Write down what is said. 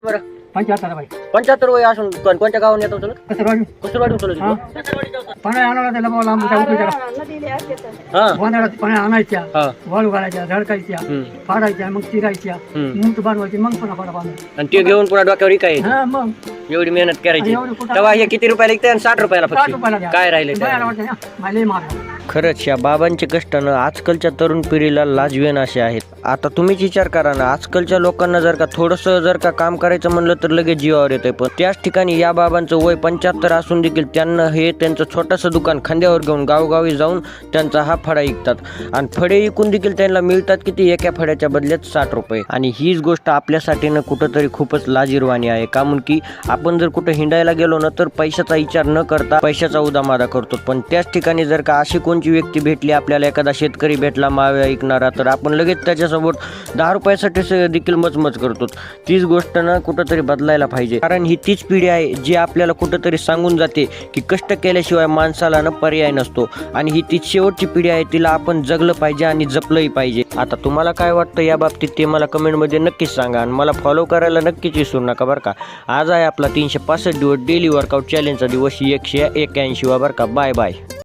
बरं 75 बाई 75 वय असून कोणत्या गावाने येतो तुला कसं कुसुरवाडी चलत पाणी आणायला त्याला बोला हा गोंधळात पाणी आणायच्या हा वाळू घालायच्या झडकायच्या फाडायच्या मग चिरायच्या मूठ बांधवायची मग पुन्हा फाडा बांधायची आणि ते घेऊन पुन्हा डोक्यावर काय हा मग एवढी मेहनत करायची एवढी कुठं- तेव्हा हे किती रुपयाला विकते आणि 60 रुपयाला 60 रुपयाला फक्त द्या. काय राहिले बायाला वाटतं ना, मला लई महाग आहे. खरंच या बाबांचे कष्टानं आजकालच्या तरुण पिढीला लाजवेन असे आहेत. आता तुम्हीच विचार करा ना, आजकालच्या लोकांना जर का थोडंसं जर का काम करायचं म्हणलं तर लगेच जीवावर येतंय. पण त्याच ठिकाणी या बाबांचं वय 75 असून देखील त्यांना हे त्यांचं छोटंसं दुकान खांद्यावर घेऊन गावगावी जाऊन त्यांचा हा फडा विकतात. आणि फडे विकून देखील त्यांना मिळतात किती, एका फड्याच्या बदल्यात 60 रुपये. आणि हीच गोष्ट आपल्यासाठी ना कुठंतरी खूपच लाजिरवाणी आहे. का म्हणून की आपण जर कुठं हिंडायला गेलो ना तर पैशाचा विचार न करता पैशाचा उदामादा करतो. पण त्याच ठिकाणी जर का अशी कोणची व्यक्ती भेटली आपल्याला, एखादा शेतकरी भेटला माव्या ऐकणारा, तर आपण लगेच त्याच्यासोबत 10 रुपयासाठी देखील मचमच करतो. तीच गोष्ट ना कुठंतरी बदलायला पाहिजे. कारण ही तीच पिढी आहे जी आपल्याला कुठंतरी सांगून जाते की कष्ट केल्याशिवाय माणसाला ना पर्याय नसतो. आणि ही तीच शेवटची पिढी आहे, तिला आपण जगलं पाहिजे आणि जपलंही पाहिजे. आता तुम्हाला काय वाटतं या बाबतीत ते मला कमेंटमध्ये नक्कीच सांगा. आणि मला फॉलो करायला नक्कीच विसरू नका बरं का. आज आहे आपला 365 दिवस डेली वर्कआउट चॅलेंजचा दिवस 181 बरं का. Bye bye.